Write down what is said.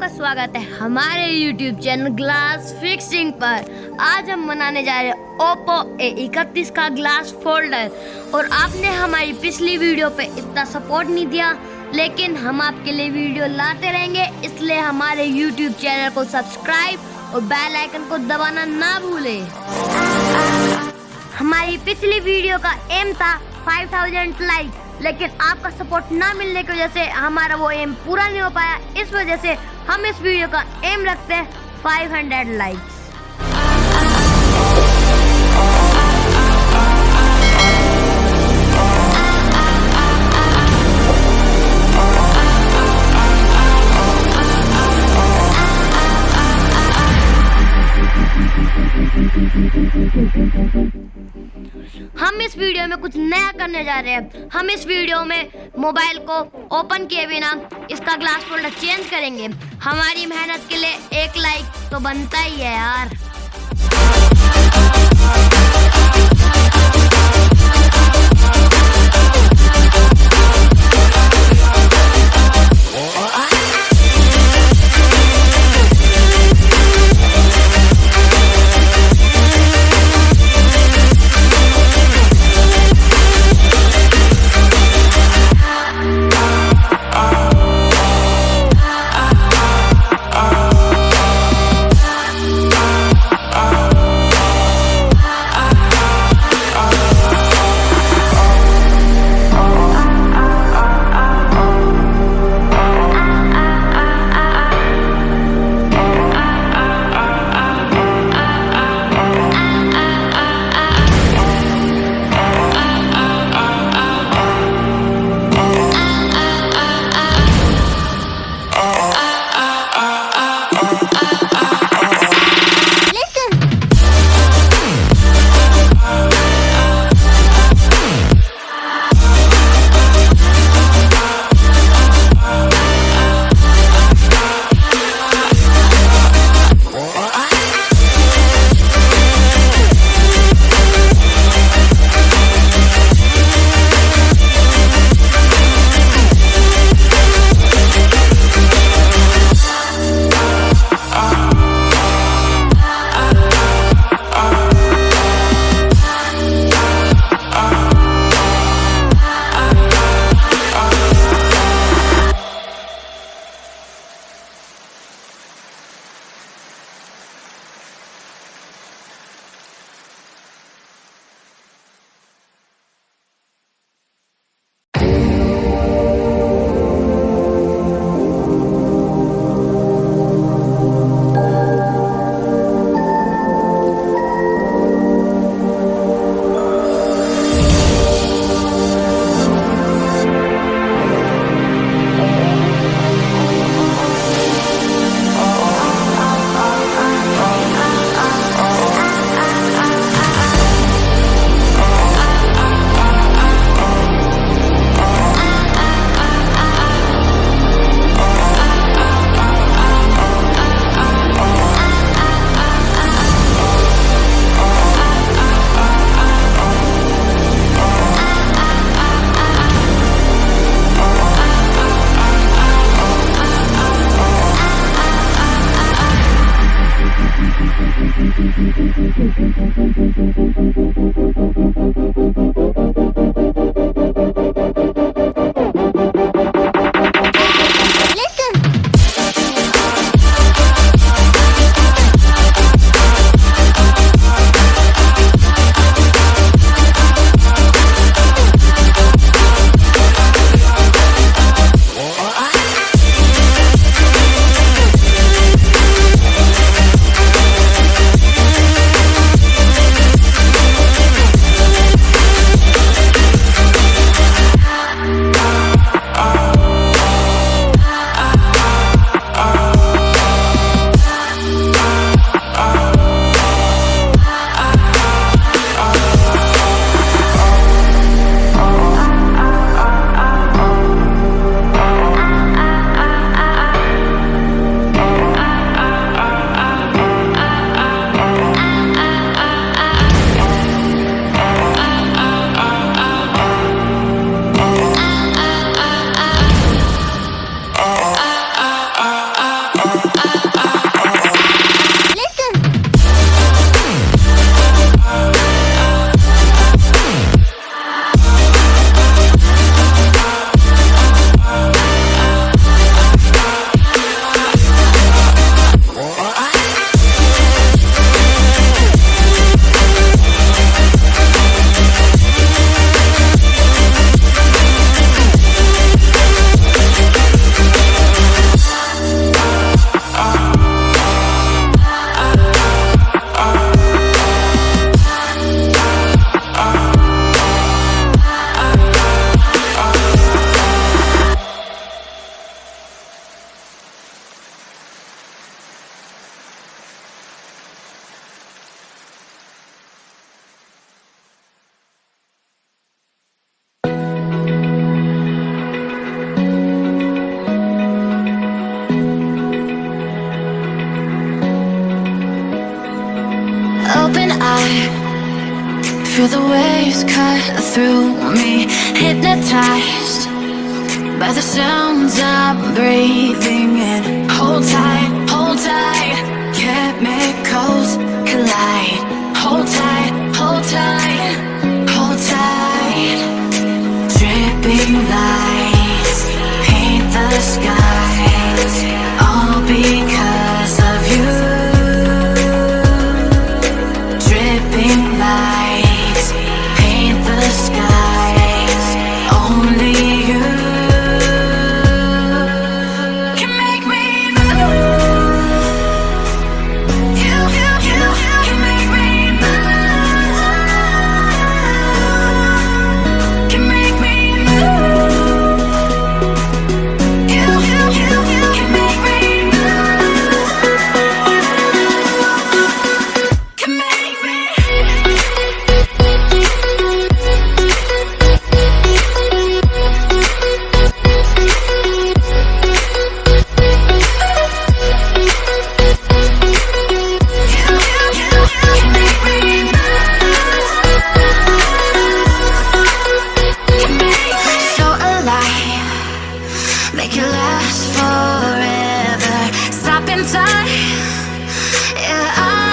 आपका स्वागत है हमारे YouTube चैनल ग्लास फिक्सिंग पर। आज हम बनाने जा रहे हैं ओप्पो A31 का ग्लास फोल्डर। और आपने हमारी पिछली वीडियो पे इतना सपोर्ट नहीं दिया, लेकिन हम आपके लिए वीडियो लाते रहेंगे, इसलिए हमारे YouTube चैनल को सब्सक्राइब और बेल आइकन को दबाना ना भूलें। हमारी पिछली वीडियो का एम था 5000 लाइक, लेकिन आपका सपोर्ट ना मिलने की वजह से हमारा वो एम पूरा नहीं हो पाया। इस वजह से हम इस वीडियो का एम रखते हैं 500 लाइक्स। हम इस वीडियो में कुछ नया करने जा रहे हैं। हम इस वीडियो में मोबाइल को ओपन किए बिना इसका ग्लास फोल्डर चेंज करेंगे। हमारी मेहनत के लिए एक लाइक तो बनता ही है यार। Feel the waves cut through me, hypnotized by the sounds I'm breathing in. Hold tight, chemicals collide. Hold tight, hold tight, hold tight. Dripping lights paint the skies, all because of you. Dripping lights paint the skies, only you can make me move. You can make me move. Can make me move. You can make me move. Can make me. So alive, make it last forever. Stop in time, yeah.